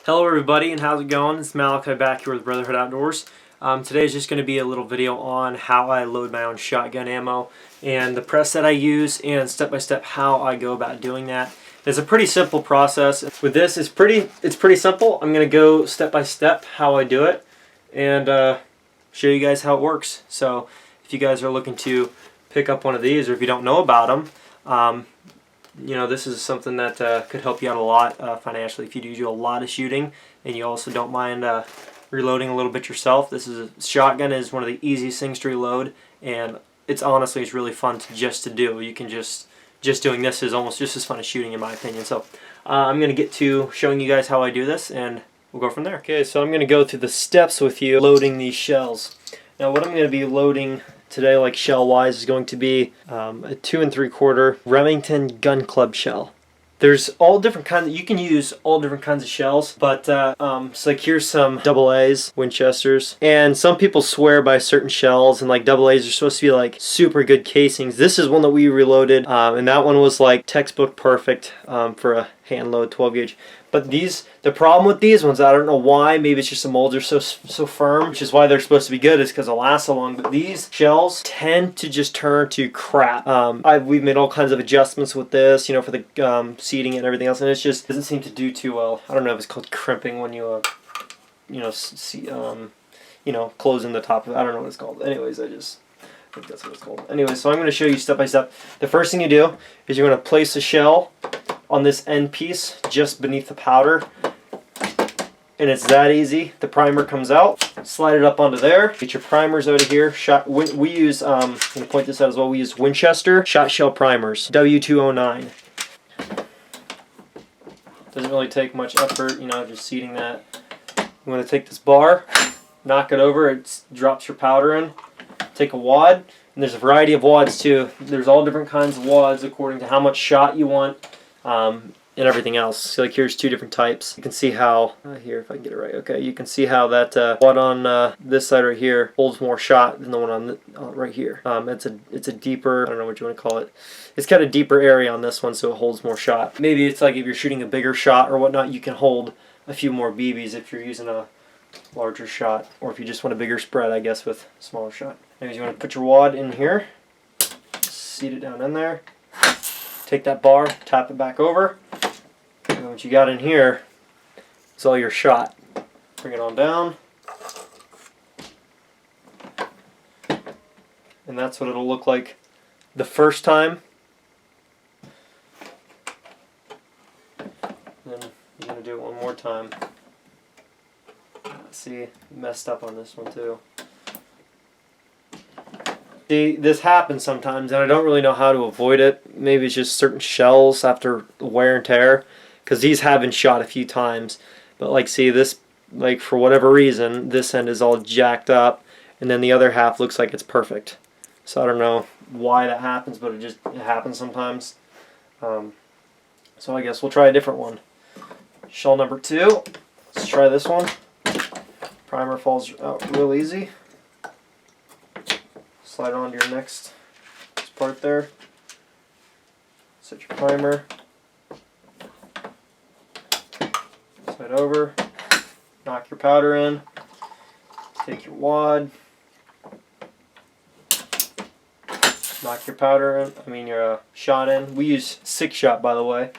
Hello everybody, and how's it going? It's Malachi back here with Brotherhood Outdoors. Today is just going to be a little video on how I load my own shotgun ammo and the press that I use and step-by-step how I go about doing that. It's a pretty simple process. With this, it's pretty simple. I'm going to go step-by-step how I do it and show you guys how it works. So if you guys are looking to pick up one of these, or if you don't know about them, you know, this is something that could help you out a lot financially if you do a lot of shooting and you also don't mind reloading a little bit yourself. Shotgun is one of the easiest things to reload, and it's really fun to do. You can just doing this is almost just as fun as shooting, in my opinion. So I'm going to get to showing you guys how I do this, and we'll go from there. Okay, so I'm going to go through the steps with you loading these shells. Now what I'm going to be loading today, like shell wise, is going to be a 2 3/4 Remington Gun Club shell. There's all different kinds. You can use all different kinds of shells, but so like here's some AA's, Winchesters, and some people swear by certain shells, and like AA's are supposed to be like super good casings. This is one that we reloaded, and that one was like textbook perfect for a hand load 12 gauge. But the problem with these ones, I don't know why, maybe it's just the molds are so firm, which is why they're supposed to be good, is because they'll last so long. But these shells tend to just turn to crap. We've made all kinds of adjustments with this, you know, for the seating and everything else, and it just doesn't seem to do too well. I don't know if it's called crimping when you, you know, closing the top of it. I don't know what it's called. Anyways, I think that's what it's called. Anyway, so I'm going to show you step by step. The first thing you do is you're going to place the shell on this end piece just beneath the powder, and it's that easy. The primer comes out, slide it up onto there, get your primers out of here. We use, I'm going to point this out as well, we use Winchester shot shell primers, W209. Doesn't really take much effort, you know, just seating that. You want to take this bar, knock it over, it drops your powder in, take a wad, and there's a variety of wads too. There's all different kinds of wads according to how much shot you want. And everything else. So like here's two different types. You can see how, here if I can get it right, okay, you can see how that wad on this side right here holds more shot than the one on right here. It's a deeper, I don't know what you want to call it. It's got a deeper area on this one, so it holds more shot. Maybe it's like if you're shooting a bigger shot or whatnot, you can hold a few more BBs if you're using a larger shot, or if you just want a bigger spread, I guess, with a smaller shot. Anyways, you want to put your wad in here, seat it down in there. Take that bar, tap it back over, and what you got in here is all your shot. Bring it on down, and that's what it'll look like the first time. Then you're going to do it one more time. See, messed up on this one too. See, this happens sometimes, and I don't really know how to avoid it. Maybe it's just certain shells after wear and tear, because these have been shot a few times. But like, see this, like for whatever reason, this end is all jacked up, and then the other half looks like it's perfect. So I don't know why that happens, but it happens sometimes. So I guess we'll try a different one. Shell number 2. Let's try this one. Primer falls out real easy. Slide it onto your next part there. Set your primer. Slide over. Knock your powder in. Take your wad. Knock your powder in. Your shot in. We use 6-shot, by the way.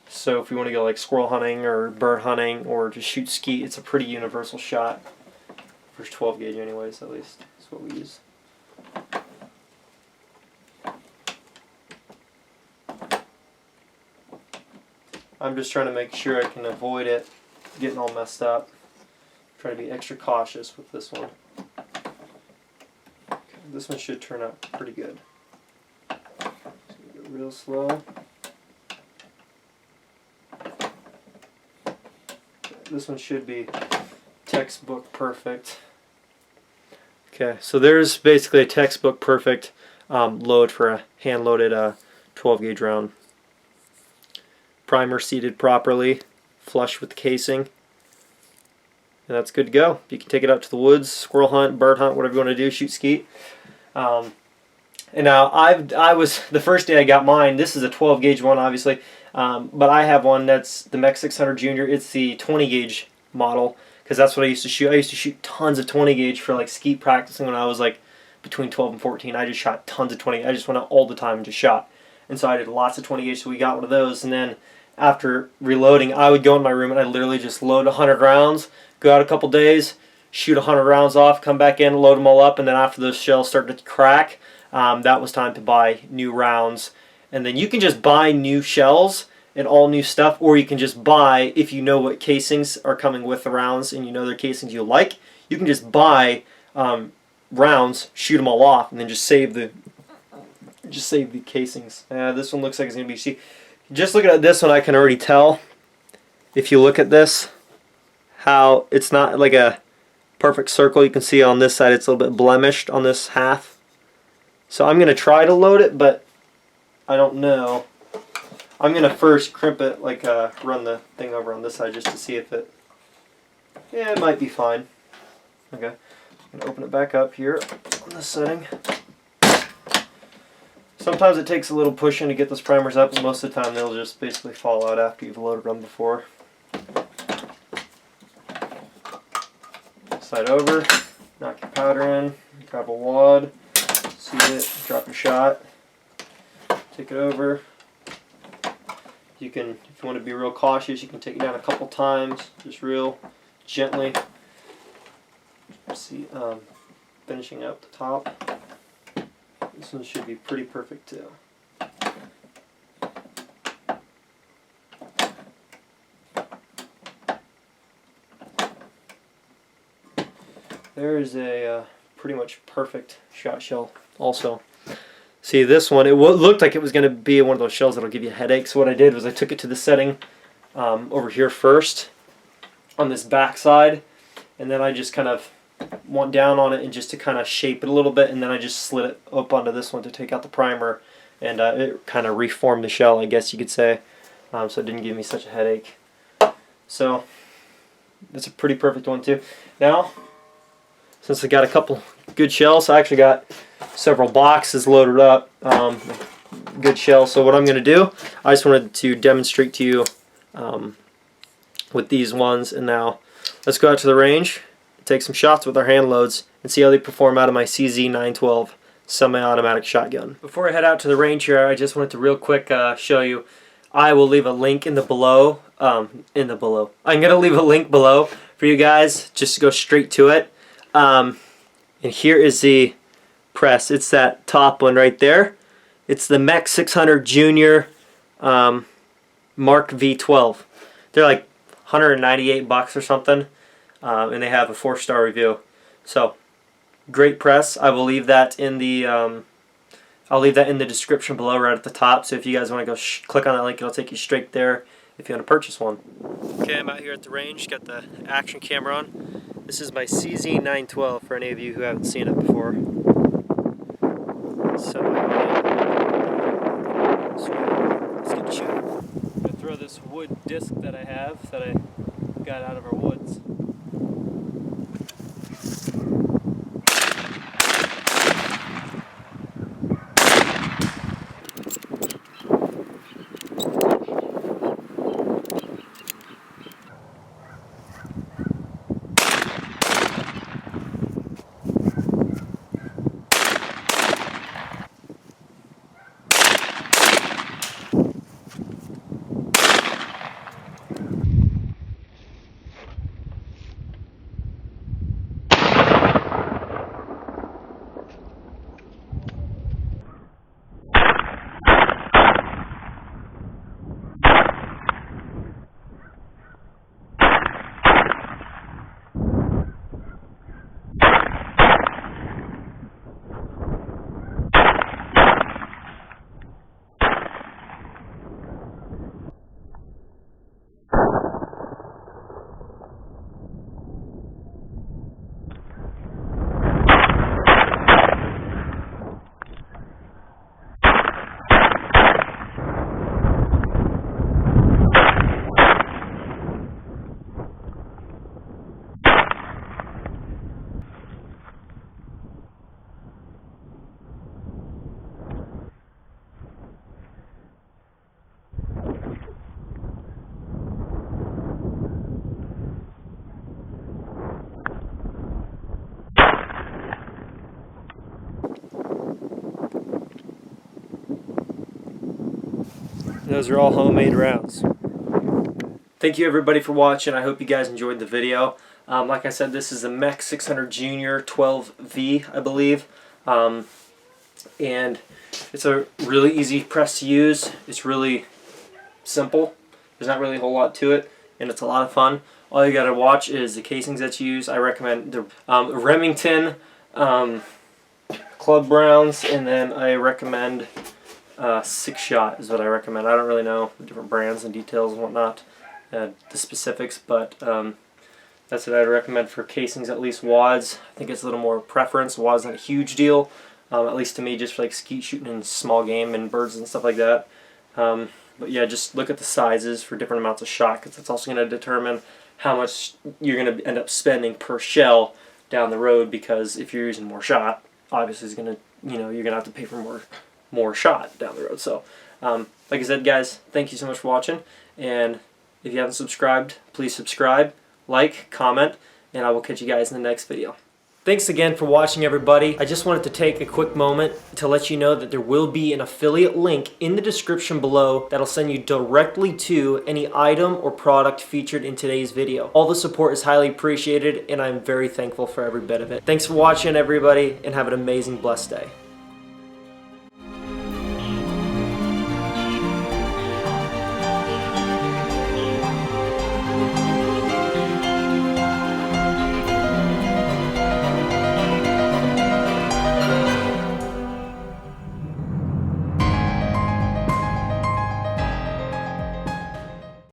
So if you want to go like squirrel hunting or bird hunting or just shoot skeet, it's a pretty universal shot. For 12 gauge, anyways, at least that's what we use. I'm just trying to make sure I can avoid it getting all messed up. Try to be extra cautious with this one. Okay, this one should turn out pretty good. So go real slow. Okay, this one should be textbook perfect. Okay, so there's basically a textbook perfect load for a hand-loaded 12 gauge round. Primer seated properly, flush with the casing, and that's good to go. You can take it out to the woods, squirrel hunt, bird hunt, whatever you want to do, shoot skeet. And now I was the first day I got mine. This is a 12 gauge one, obviously. But I have one that's the Mech 600 Junior. It's the 20 gauge model because that's what I used to shoot. I used to shoot tons of 20 gauge for like skeet practicing when I was like between 12 and 14. I just shot tons of 20. I just went out all the time and just shot. And so I did lots of 20 gauge, so we got one of those. And then after reloading, I would go in my room and I literally just load 100 rounds, go out a couple days, shoot 100 rounds off, come back in, load them all up, and then after those shells start to crack, that was time to buy new rounds. And then you can just buy new shells and all new stuff, or you can just buy, if you know what casings are coming with the rounds and you know they're casings you like, you can just buy rounds, shoot them all off, and then just save the casings. This one looks like it's gonna be. See, just looking at this one, I can already tell. If you look at this, how it's not like a perfect circle. You can see on this side it's a little bit blemished on this half. So I'm gonna try to load it, but I don't know. I'm gonna first crimp it, like run the thing over on this side just to see if it. Yeah, it might be fine. Okay, I'm gonna open it back up here on this setting. Sometimes it takes a little pushing to get those primers up, but most of the time they'll just basically fall out after you've loaded them before. Slide over, knock your powder in, grab a wad, seat it, drop your shot, take it over. You can, if you want to be real cautious, you can take it down a couple times, just real gently. See, finishing up the top. This one should be pretty perfect too. There is a pretty much perfect shot shell also. See, this one, it looked like it was going to be one of those shells that'll give you headaches. So what I did was I took it to the setting over here first on this back side, and then I just kind of went down on it and just to kind of shape it a little bit, and then I just slid it up onto this one to take out the primer, and it kind of reformed the shell, I guess you could say, so it didn't give me such a headache. So that's a pretty perfect one too. Now, since I got a couple good shells, I actually got several boxes loaded up, good shells. So what I'm going to do, I just wanted to demonstrate to you with these ones, and now let's go out to the range, take some shots with our hand loads, and see how they perform out of my CZ912 semi-automatic shotgun. Before I head out to the range here, I just wanted to real quick show you. I will leave a link in the below. I'm gonna leave a link below for you guys just to go straight to it. And here is the press. It's that top one right there. It's the Mech 600 Junior Mark V12. They're like $198 or something, and they have a 4-star review. So great press. I will leave that in the I'll leave that in the description below, right at the top. So if you guys want to go click on that link, it'll take you straight there if you want to purchase one. Okay, I'm out here at the range. Got the action camera on. This is my CZ912 for any of you who haven't seen it before. So let's get shooting. I'm gonna throw this wood disc that I have that I got out of our woods. those are all homemade rounds. Thank you everybody for watching. I hope you guys enjoyed the video. Like I said, this is a Mech 600 Junior 12V, I believe. And it's a really easy press to use. It's really simple. There's not really a whole lot to it, and it's a lot of fun. All you gotta watch is the casings that you use. I recommend the Remington Club Browns, and then I recommend 6-Shot is what I recommend. I don't really know the different brands and details and whatnot, the specifics, but that's what I'd recommend for casings. At least wads, I think it's a little more preference. Wads not a huge deal, at least to me, just for like skeet shooting and small game and birds and stuff like that. But yeah, just look at the sizes for different amounts of shot, because that's also going to determine how much you're going to end up spending per shell down the road. Because if you're using more shot, obviously it's going to, you're going to have to pay for more shot down the road. So, like I said, guys, thank you so much for watching, and if you haven't subscribed, please subscribe, like, comment, and I will catch you guys in the next video. Thanks again for watching, everybody. I just wanted to take a quick moment to let you know that there will be an affiliate link in the description below that'll send you directly to any item or product featured in today's video. All the support is highly appreciated, and I'm very thankful for every bit of it. Thanks for watching, everybody, and have an amazing, blessed day.